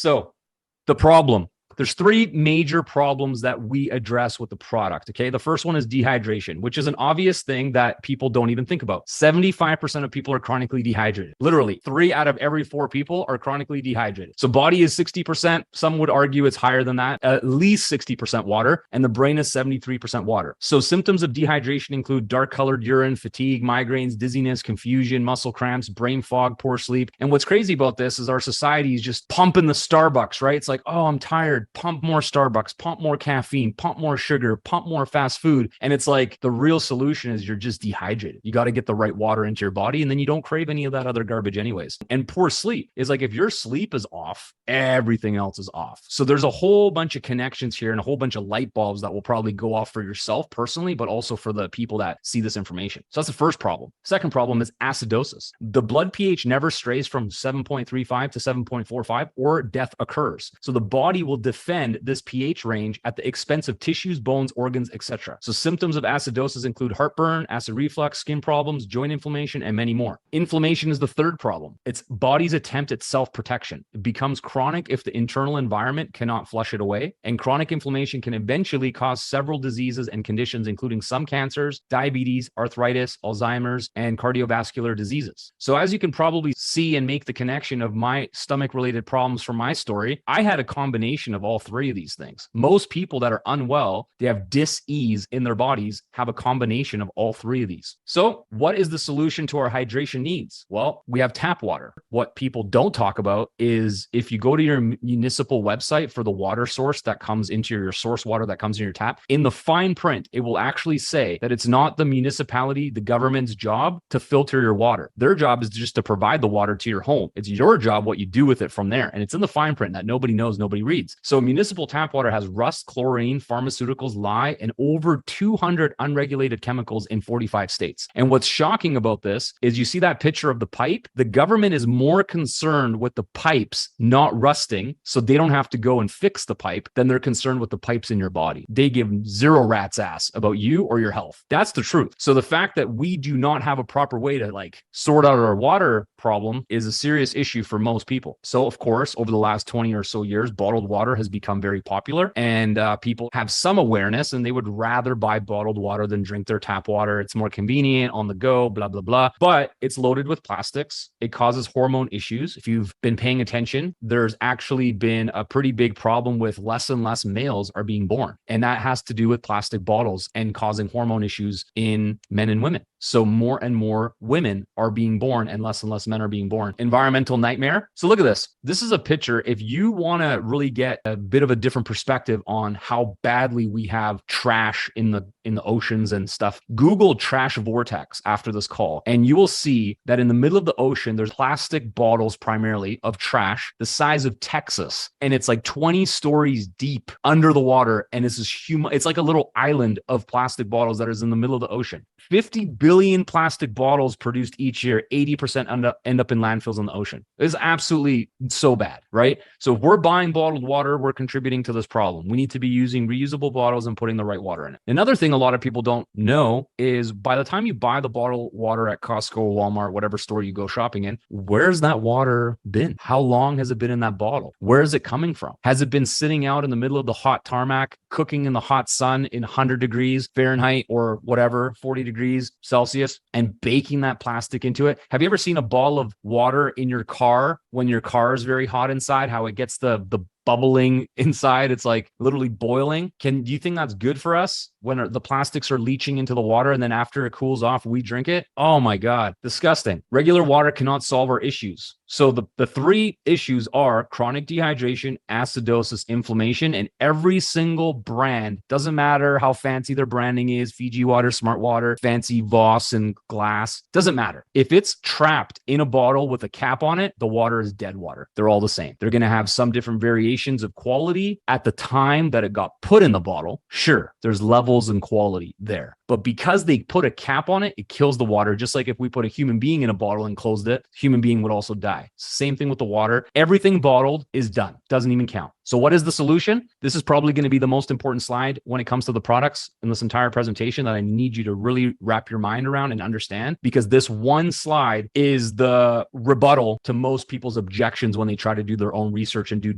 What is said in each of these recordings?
So the problem. There's three major problems that we address with the product, okay? The first one is dehydration, which is an obvious thing that people don't even think about. 75% of people are chronically dehydrated. Literally, 3 out of every 4 people are chronically dehydrated. So body is 60%. Some would argue it's higher than that, at least 60% water, and the brain is 73% water. So symptoms of dehydration include dark-colored urine, fatigue, migraines, dizziness, confusion, muscle cramps, brain fog, poor sleep. And what's crazy about this is our society is just pumping the Starbucks, right? It's like, oh, I'm tired. Pump more Starbucks, pump more caffeine, pump more sugar, pump more fast food. And it's like the real solution is you're just dehydrated. You got to get the right water into your body, and then you don't crave any of that other garbage anyways. And poor sleep is like, if your sleep is off, everything else is off. So there's a whole bunch of connections here and a whole bunch of light bulbs that will probably go off for yourself personally, but also for the people that see this information. So that's the first problem. Second problem is acidosis. The blood pH never strays from 7.35 to 7.45 or death occurs. So the body will defend this pH range at the expense of tissues, bones, organs, etc. So symptoms of acidosis include heartburn, acid reflux, skin problems, joint inflammation, and many more. Inflammation is the third problem. It's body's attempt at self-protection. It becomes chronic if the internal environment cannot flush it away, and chronic inflammation can eventually cause several diseases and conditions, including some cancers, diabetes, arthritis, Alzheimer's, and cardiovascular diseases. So as you can probably see and make the connection of my stomach-related problems from my story, I had a combination of all three of these things. Most people that are unwell, they have dis-ease in their bodies, have a combination of all three of these. So what is the solution to our hydration needs? Well, we have tap water. What people don't talk about is if you go to your municipal website for the water source that comes into your source water that comes in your tap, in the fine print, it will actually say that it's not the municipality, the government's job to filter your water. Their job is just to provide the water to your home. It's your job what you do with it from there. And it's in the fine print that nobody knows, nobody reads. So municipal tap water has rust, chlorine, pharmaceuticals, lye, and over 200 unregulated chemicals in 45 states. And what's shocking about this is you see that picture of the pipe. The government is more concerned with the pipes not rusting, so they don't have to go and fix the pipe, than they're concerned with the pipes in your body. They give zero rat's ass about you or your health. That's the truth. So the fact that we do not have a proper way to sort out our water problem is a serious issue for most people. So of course, over the last 20 or so years, bottled water has become very popular, and people have some awareness and they would rather buy bottled water than drink their tap water. It's more convenient, on the go, blah, blah, blah. But it's loaded with plastics. It causes hormone issues. If you've been paying attention, there's actually been a pretty big problem with less and less males are being born. And that has to do with plastic bottles and causing hormone issues in men and women. So more and more women are being born and less men are being born. Environmental nightmare. So look at this. This is a picture. If you want to really get a bit of a different perspective on how badly we have trash in the oceans and stuff, Google trash vortex after this call, and you will see that in the middle of the ocean, there's plastic bottles primarily of trash the size of Texas. And it's like 20 stories deep under the water. And it's like a little island of plastic bottles that is in the middle of the ocean. 50 billion plastic bottles produced each year, 80% end up in landfills in the ocean. It's absolutely so bad, right? So if we're buying bottled water, we're contributing to this problem. We need to be using reusable bottles and putting the right water in it. Another thing a lot of people don't know is by the time you buy the bottled water at Costco, Walmart, whatever store you go shopping in, where's that water been? How long has it been in that bottle? Where is it coming from? Has it been sitting out in the middle of the hot tarmac, cooking in the hot sun in 100 degrees Fahrenheit or whatever, 40 degrees Celsius, and baking that plastic into it? Have you ever seen a bottle of water in your car when your car is very hot inside, how it gets the bubbling inside? It's like literally boiling. Do you think that's good for us when the plastics are leaching into the water and then after it cools off, we drink it? Oh my God, disgusting. Regular water cannot solve our issues. So the three issues are chronic dehydration, acidosis, inflammation, and every single brand, doesn't matter how fancy their branding is, Fiji water, Smart water, fancy Voss and glass, doesn't matter. If it's trapped in a bottle with a cap on it, the water is dead water. They're all the same. They're going to have some different variations of quality at the time that it got put in the bottle. Sure, there's levels in quality there. But because they put a cap on it, it kills the water. Just like if we put a human being in a bottle and closed it, human being would also die. Same thing with the water. Everything bottled is done. Doesn't even count. So what is the solution? This is probably going to be the most important slide when it comes to the products in this entire presentation that I need you to really wrap your mind around and understand, because this one slide is the rebuttal to most people's objections when they try to do their own research and due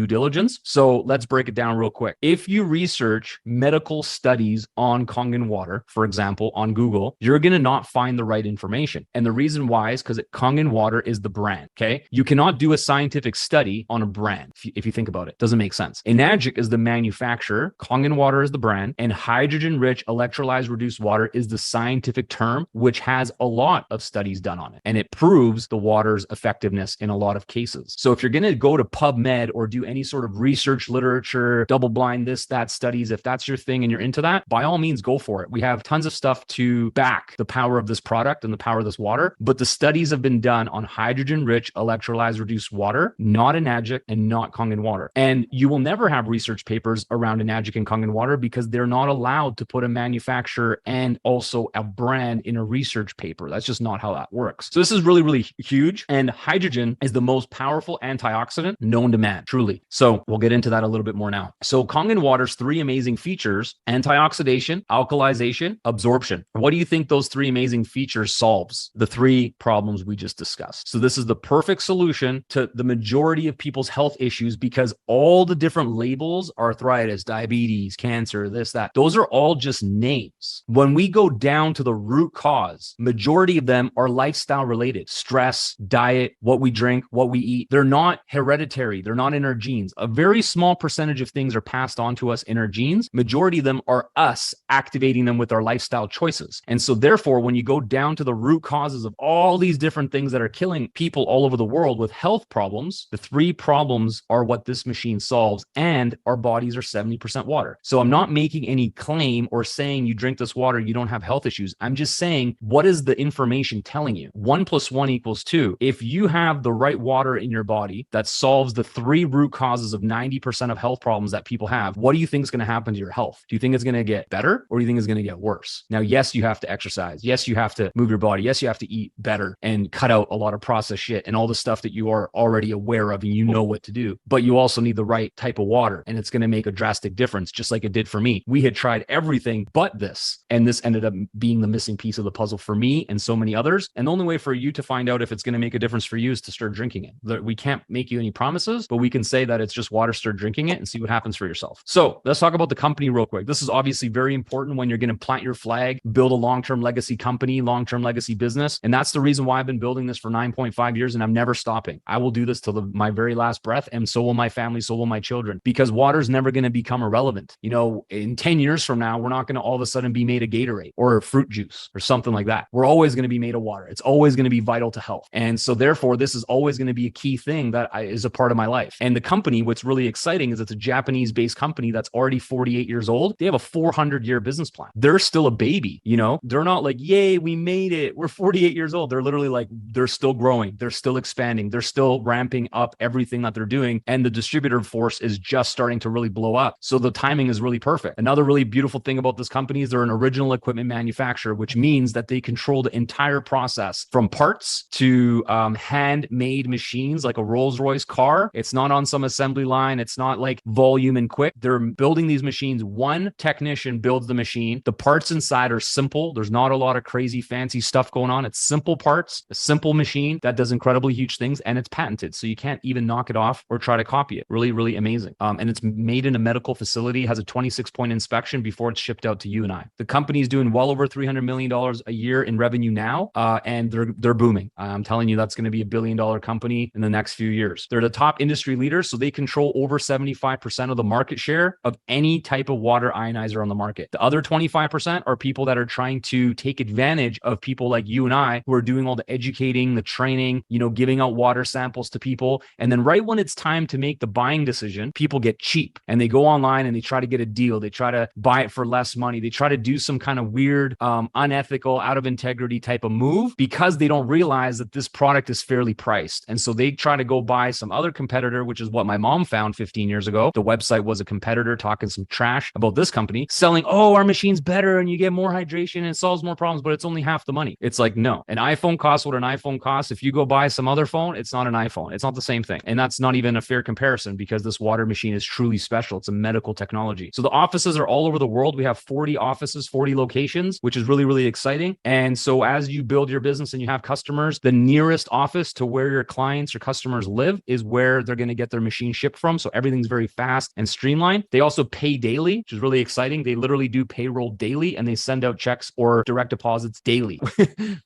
diligence. So let's break it down real quick. If you research medical studies on Kangen water, for example, on Google, you're going to not find the right information. And the reason why is because Kangen water is the brand. Okay. You cannot do a scientific study on a brand. If you think about it, doesn't make sense. Enagic is the manufacturer, Kangen water is the brand, and hydrogen rich electrolyzed reduced water is the scientific term, which has a lot of studies done on it. And it proves the water's effectiveness in a lot of cases. So if you're going to go to PubMed or do any sort of research literature, double blind this, that studies, if that's your thing and you're into that, by all means, go for it. We have tons of stuff to back the power of this product and the power of this water. But the studies have been done on hydrogen rich electrolyzed reduced water, not Enagic and not Kangen water. And you will never have research papers around Enagic and Kangen water because they're not allowed to put a manufacturer and also a brand in a research paper. That's just not how that works. So this is really, really huge. And hydrogen is the most powerful antioxidant known to man, truly. So we'll get into that a little bit more now. So Kangen water's three amazing features: antioxidation, alkalization, absorption. What do you think those three amazing features solves? The three problems we just discussed. So this is the perfect solution to the majority of people's health issues, because all the different labels, arthritis, diabetes, cancer, this, that, those are all just names. When we go down to the root cause, majority of them are lifestyle related: stress, diet, what we drink, what we eat. They're not hereditary. They're not in our genes. A very small percentage of things are passed on to us in our genes. Majority of them are us activating them with our lifestyle choices. And so therefore, when you go down to the root causes of all these different things that are killing people all over the world with health problems, the three problems are what this machine solves. And our bodies are 70% water. So I'm not making any claim or saying you drink this water, you don't have health issues. I'm just saying, what is the information telling you? 1 + 1 = 2. If you have the right water in your body that solves the three root causes of 90% of health problems that people have, what do you think is going to happen to your health? Do you think it's going to get better, or do you think it's going to get worse? Now, yes, you have to exercise. Yes, you have to move your body. Yes, you have to eat better and cut out a lot of processed shit and all the stuff that you are already aware of and you know what to do. But you also need the right type of water, and it's going to make a drastic difference, just like it did for me. We had tried everything but this, and this ended up being the missing piece of the puzzle for me and so many others. And the only way for you to find out if it's going to make a difference for you is to start drinking it. We can't make you any promises, but we can say that it's just water. Start drinking it and see what happens for yourself. So let's talk about the company real quick. This is obviously very important when you're going to plant your flag, build a long-term legacy company, long-term legacy business. And that's the reason why I've been building this for 9.5 years, and I'm never stopping. I will do this till my very last breath, and so will my family, so will my children, because water is never going to become irrelevant. You know, in 10 years from now, we're not going to all of a sudden be made of Gatorade or fruit juice or something like that. We're always going to be made of water. It's always going to be vital to health. And so therefore, this is always going to be a key thing that is a part of my life. And the company, what's really exciting is it's a Japanese-based company that's already 48 years old. They have a 400-year business plan. They're still a baby, you know? They're not like, yay, we made it. We're 48 years old. They're literally like, they're still growing. They're still expanding. They're still ramping up everything that they're doing. And the distributor force is just starting to really blow up. So the timing is really perfect. Another really beautiful thing about this company is they're an original equipment manufacturer, which means that they control the entire process from parts to handmade machines like a Rolls-Royce car. It's not on some assembly line. It's not like volume and quick. They're building these machines. One technician builds the machine. The parts inside are simple. There's not a lot of crazy fancy stuff going on. It's simple parts, a simple machine that does incredibly huge things, and it's patented. So you can't even knock it off or try to copy it. Really, really amazing. And it's made in a medical facility, has a 26-point inspection before it's shipped out to you and I. The company's doing well over $300 million a year in revenue now, and they're booming. I'm telling you, that's going to be $1 billion company in the next few years. They're the top industry leaders, so they control over 75% of the market share of any type of water ionizer on the market. The other 25% are people that are trying to take advantage of people like you and I who are doing all the educating, the training, you know, giving out water samples to people. And then right when it's time to make the buying decision, people get cheap and they go online and they try to get a deal. They try to buy it for less money. They try to do some kind of weird, unethical, out of integrity type of move because they don't realize that this product is fairly priced. And so they try to go buy some other competitor, which is what my mom found 15 years ago. The website was a competitor talking some trash about this company, selling, oh, our machine's better and you get more hydration and it solves more problems, but it's only half the money. It's like, no, an iPhone costs what an iPhone costs. If you go buy some other phone, it's not an iPhone. It's not the same thing. And that's not even a fair comparison because this water machine is truly special. It's a medical technology. So the offices are all over the world. We have 40 offices, 40 locations, which is really, really exciting. And so as you build your business and you have customers, the nearest office to where your clients or customers live is where they're going to get their machine shipped from. So everything's very fast and streamlined. They also pay daily, which is really exciting. They literally do payroll daily and they send out checks or direct deposits daily.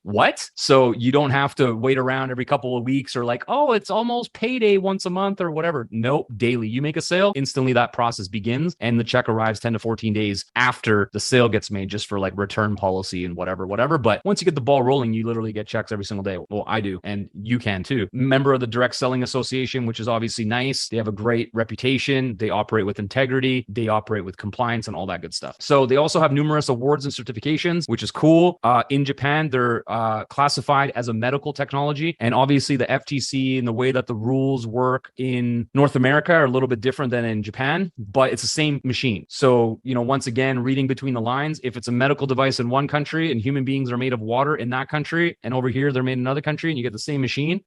What? So you don't have to wait around every couple of weeks or like, oh, it's almost payday once a month or whatever. Nope, daily. You make a sale, instantly that process begins and the check arrives 10 to 14 days after the sale gets made, just for like return policy and whatever. But once you get the ball rolling, you literally get checks every single day. Well, I do, and you can too. Member of the Direct Selling Association, which is obviously nice. They have a great reputation. They operate with integrity. They operate with compliance and all that good stuff. So they also have numerous awards and certifications, which is cool. In Japan, they're classified as a medical technology. And obviously the FTC and the way that the rules work in North America are a little bit different than in Japan, but it's the same machine. So, once again, reading between the lines, if it's a medical device in one country and human beings are made of water in that country, and over here they're made in another country and you get the same machine,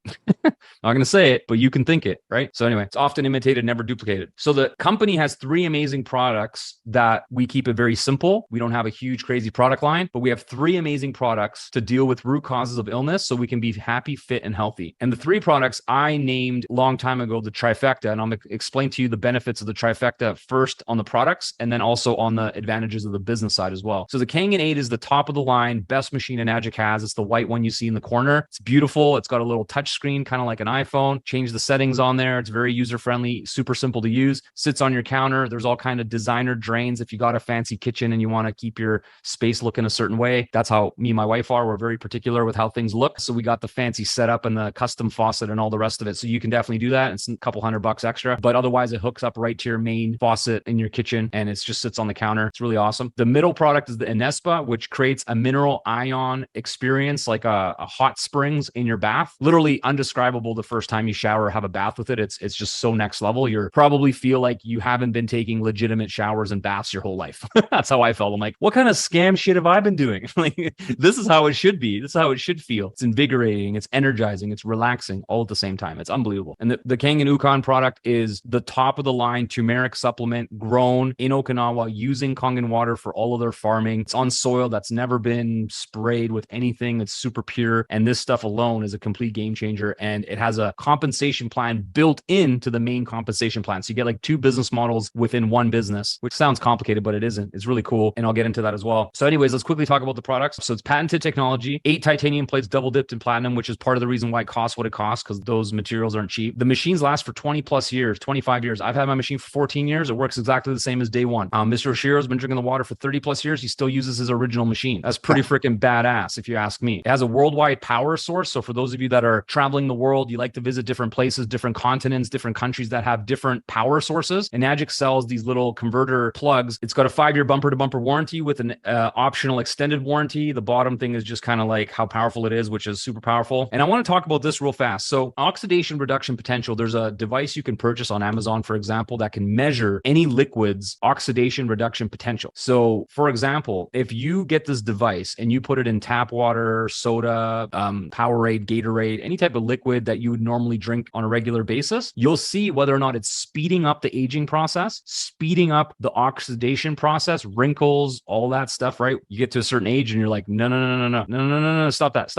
not going to say it, but you can think it, right? So anyway, it's often imitated, never duplicated. So the company has 3 amazing products that we keep it very simple. We don't have a huge, crazy product line, but we have 3 amazing products to deal with root causes of illness so we can be happy, fit, and healthy. And the 3 products I named a long time ago, the trifecta, and I'm going to explain to you the benefits of the trifecta first on the products and then also on the advantages of the business side as well. So the Kangen 8 is the top of the line, best machine Enagic has. It's the white one you see in the corner. It's beautiful. It's got a little touch screen, kind of like an iPhone. Change the settings on there. It's very user-friendly, super simple to use. Sits on your counter. There's all kind of designer drains. If you got a fancy kitchen and you want to keep your space looking a certain way, that's how me and my wife are. We're very particular with how things look. So we got the fancy setup and the custom faucet and all the rest of it. So you can definitely do that. It's a couple $100 extra, but otherwise it hooks up right to your main faucet in your kitchen and it just sits on the counter. It's really awesome. The middle product is the Inespa, which creates a mineral ion experience, like a hot springs in your bath. Literally undescribable the first time you shower or have a bath with it. It's just so next level. You're probably feel like you haven't been taking legitimate showers and baths your whole life. That's how I felt. I'm like, what kind of scam shit have I been doing? Like, this is how it should be. This is how it should feel. It's invigorating. It's energizing. It's relaxing all at the same time. It's unbelievable. And the Kangen Ukon product is the top of the line turmeric supplement grown in Okinawa using Kangen water for all of their farming. It's on soil that's never been sprayed with anything. It's super pure. And this stuff alone is a complete game changer. And it has a compensation plan built into the main compensation plan. So you get like 2 business models within one business, which sounds complicated, but it isn't. It's really cool. And I'll get into that as well. So anyways, let's quickly talk about the products. So it's patented technology, 8 titanium plates double dipped in platinum, which is part of the reason why it costs what it costs, because those materials aren't cheap. The machines last for 20 plus years, 25 years. I've had my machine for 14 years. It works exactly the same as day one. Mr. Oshiro's been drinking the water for 30 plus years. He still uses his original machine. That's pretty freaking badass, if you ask me. It has a worldwide power source. So for those of you that are traveling the world, you like to visit different places, different continents, different countries that have different power sources, Enagic sells these little converter plugs. It's got a 5-year bumper to bumper warranty with an optional extended warranty. The bottom thing is just kind of like how powerful it is, which is super powerful. And I want to talk about this real fast. So oxidation reduction potential, there's a device you can purchase on Amazon, for example, that can measure any liquid's oxidation reduction potential. So for example, if you get this device and you put it in tap water, soda, Powerade, Gatorade, any type of liquid that you would normally drink on a regular basis, you'll see whether or not it's speeding up the aging process, speeding up the oxidation process, wrinkles, all that stuff, right? You get to a certain age and you're like, no, stop that.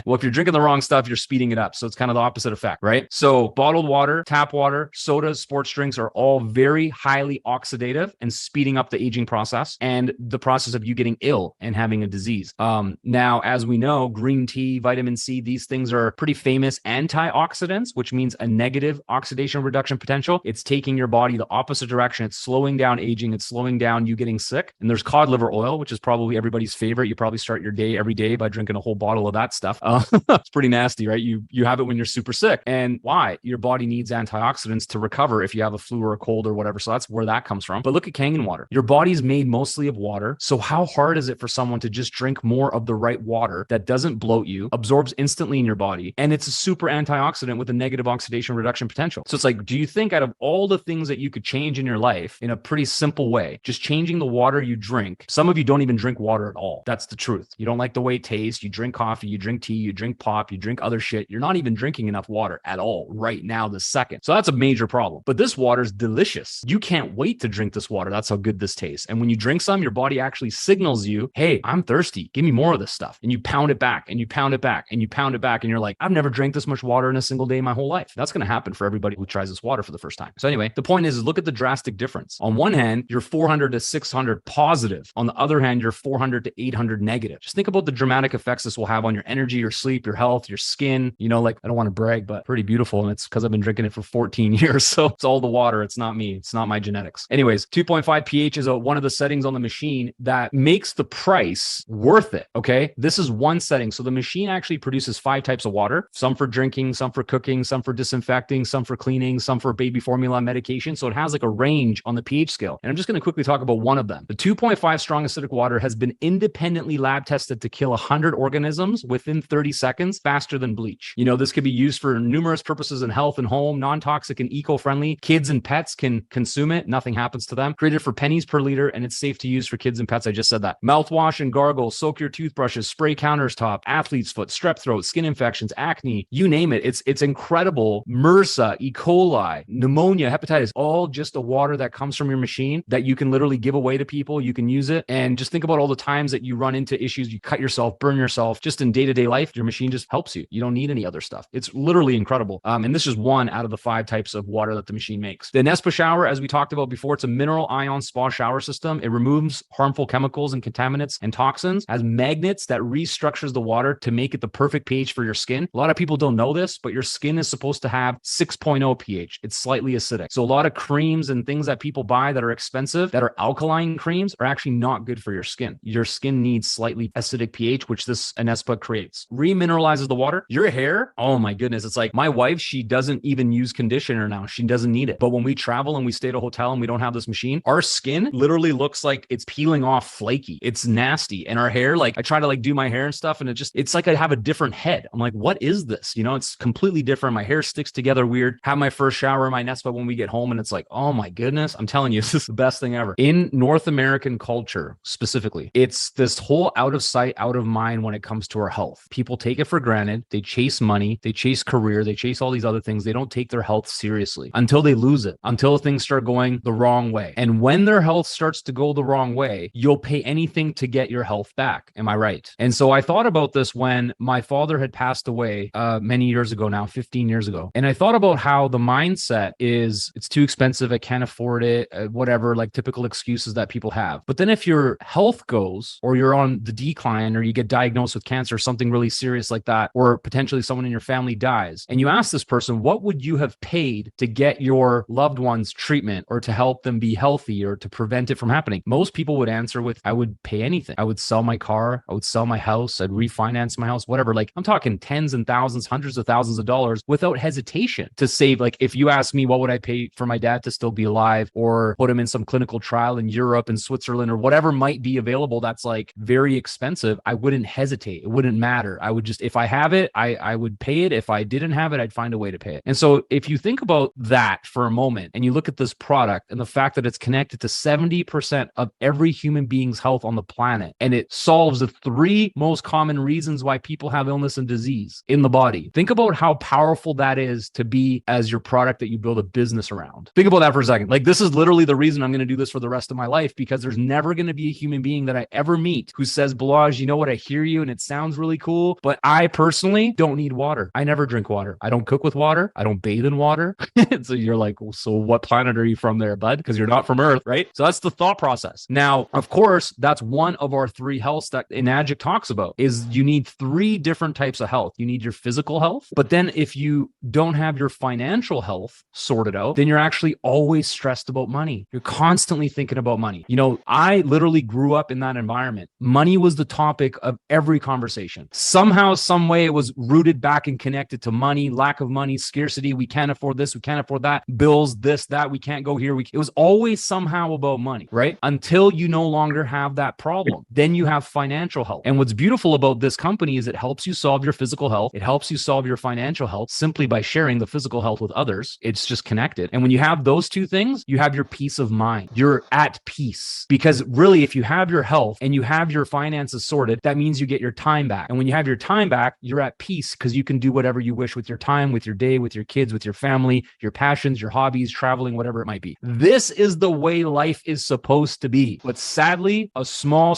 Well, if you're drinking the wrong stuff, you're speeding it up. So it's kind of the opposite effect, right? So bottled water, tap water, sodas, sports drinks are all very highly oxidative and speeding up the aging process and the process of you getting ill and having a disease. Now, as we know, green tea, vitamin C, these things are pretty famous antioxidants, which means a negative oxidation reduction potential. It's taking your body the opposite direction. It's slowing down aging. It's slowing down you getting sick. And there's cod liver oil, which is probably everybody's favorite. You probably start your day every day by drinking a whole bottle of that stuff. It's pretty nasty, right? You have it when you're super sick. And why? Your body needs antioxidants to recover if you have a flu or a cold or whatever. So that's where that comes from. But look at Kangen water. Your body's made mostly of water. So how hard is it for someone to just drink more of the right water that doesn't bloat you, absorbs instantly in your body, and it's a super antioxidant with a negative oxidation reduction potential? So it's like, do you think out of all the things that you could change in your life in a pretty simple way, just changing the water you drink? Some of you don't even drink water at all. That's the truth. You don't like the way it tastes. You drink coffee, you drink tea, you drink pop, you drink other shit. You're not even drinking enough water at all right now, this second. So that's a major problem. But this water is delicious. You can't wait to drink this water. That's how good this tastes. And when you drink some, your body actually signals you, hey, I'm thirsty. Give me more of this stuff. And you pound it back and you pound it back and you pound it back. And you're like, I've never drank this much water in a single day in my whole life. That's going to happen for everybody who tries this water for the first time. So anyway, the point is look at the drastic difference. On one hand, you're 400 to 600 positive. On the other hand, you're 400 to 800 negative. Just think about the dramatic effects this will have on your energy, your sleep, your health, your skin. You know, like I don't want to brag, but pretty beautiful. And it's because I've been drinking it for 14 years. So it's all the water. It's not me. It's not my genetics. Anyways, 2.5 pH is one of the settings on the machine that makes the price worth it. Okay. This is one setting. So the machine actually produces 5 types of water, some for drinking, some for cooking, some for disinfecting, some for cleaning, some for baby formula medication. So it has like a range on the pH scale. And I'm just going to quickly talk about one of them. The 2.5 strong acidic water has been independently lab tested to kill 100 organisms within 30 seconds faster than bleach. You know, this could be used for numerous purposes in health and home, non-toxic and eco-friendly. Kids and pets can consume it. Nothing happens to them. Created for pennies per liter, and it's safe to use for kids and pets. I just said that. Mouthwash and gargle, soak your toothbrushes, spray countertop, athlete's foot, strep throat, skin infections, acne, you name it. It's incredible. MRSA, E. coli, pneumonia, hepatitis, all just the water that comes from your machine that you can literally give away to people. You can use it. And just think about all the times that you run into issues, you cut yourself, burn yourself, just in day-to-day life, your machine just helps you. You don't need any other stuff. It's literally incredible. And this is one out of the 5 types of water that the machine makes. The Nespa shower, as we talked about before, it's a mineral ion spa shower system. It removes harmful chemicals and contaminants and toxins, has magnets that restructures the water to make it the perfect pH for your skin. A lot of people don't know this, but your skin is supposed to have 6.0 pH. It's slightly acidic. So a lot of creams and things that people buy that are expensive, that are alkaline creams, are actually not good for your skin. Your skin needs slightly acidic pH, which this Anespa creates. Remineralizes the water. Your hair, oh my goodness. It's like my wife, she doesn't even use conditioner now. She doesn't need it. But when we travel and we stay at a hotel and we don't have this machine, our skin literally looks like it's peeling off flaky. It's nasty. And our hair, like I try to like do my hair and stuff, and it's like I have a different head. I'm like, what is this? You know, it's completely different. My hair sticks together weird. Have my first shower in my Nespa when we get home, and it's like, oh my goodness, I'm telling you, this is the best thing ever. In North American culture specifically, it's this whole out of sight, out of mind when it comes to our health. People take it for granted. They chase money, they chase career, they chase all these other things. They don't take their health seriously until they lose it, until things start going the wrong way. And when their health starts to go the wrong way, you'll pay anything to get your health back. Am I right? And so I thought about this when my father had passed away many years ago now, 15 years ago. And I thought about how the mindset is, it's too expensive, I can't afford it, whatever, like typical excuses that people have. But then if your health goes, or you're on the decline, or you get diagnosed with cancer, something really serious like that, or potentially someone in your family dies, and you ask this person, what would you have paid to get your loved one's treatment, or to help them be healthy, or to prevent it from happening? Most people would answer with, I would pay anything. I would sell my car, I would sell my house, I'd refinance my house, whatever. Like I'm talking tens and thousands, hundreds of thousands of dollars without hesitation to save. Like if you ask me, what would I pay for my dad to still be alive, or put him in some clinical trial in Europe and Switzerland, or whatever might be available that's like very expensive, I wouldn't hesitate. It wouldn't matter. I would just, if I have it, I would pay it. If I didn't have it, I'd find a way to pay it. And so if you think about that for a moment, and you look at this product and the fact that it's connected to 70% of every human being's health on the planet, and it solves the 3 most common reasons why people have illness and disease in the body. Think about how powerful that is to be as your product that you build a business around. Think about that for a second. Like this is literally the reason I'm going to do this for the rest of my life, because there's never going to be a human being that I ever meet who says, Balaj, you know what? I hear you and it sounds really cool, but I personally don't need water. I never drink water. I don't cook with water. I don't bathe in water. So you're like, well, so what planet are you from there, bud? Because you're not from Earth, right? So that's the thought process. Now, of course, that's one of our 3 healths that Enagic talks about, is you need 3 different types of health. You need your physical health, but then if you don't have your financial health sorted out, then you're actually always stressed about money. You're constantly thinking about money. You know, I literally grew up in that environment. Money was the topic of every conversation. Somehow, some way it was rooted back and connected to money, lack of money, scarcity. We can't afford this. We can't afford that. Bills, this, that. We can't go here. It was always somehow about money, right? Until you no longer have that problem. Then you have financial health. And what's beautiful about this company is it helps you solve your physical health. It helps you solve your financial health simply by sharing the physical health with others. It's just connected. And when you have those 2 things, you have your peace of mind. You're at peace. Because really, if you have your health and you have your finances sorted, that means you get your time back. And when you have your time back, you're at peace because you can do whatever you wish with your time, with your day, with your kids, with your family. family, your passions, your hobbies, traveling, whatever it might be. This is the way life is supposed to be. But sadly, a small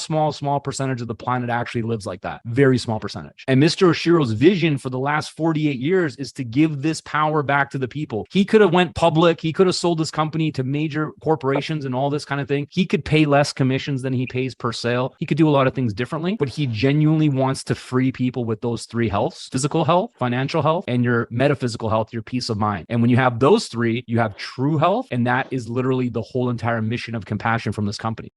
percentage of the planet actually lives like that. Very small percentage. And Mr. Oshiro's vision for the last 48 years is to give this power back to the people. He could have went public. He could have sold his company to major corporations and all this kind of thing. He could pay less commissions than he pays per sale. He could do a lot of things differently, but he genuinely wants to free people with those three healths: physical health, financial health, and your metaphysical health, your peace of mind. And when you have those three, you have true health. And that is literally the whole entire mission of compassion from this company.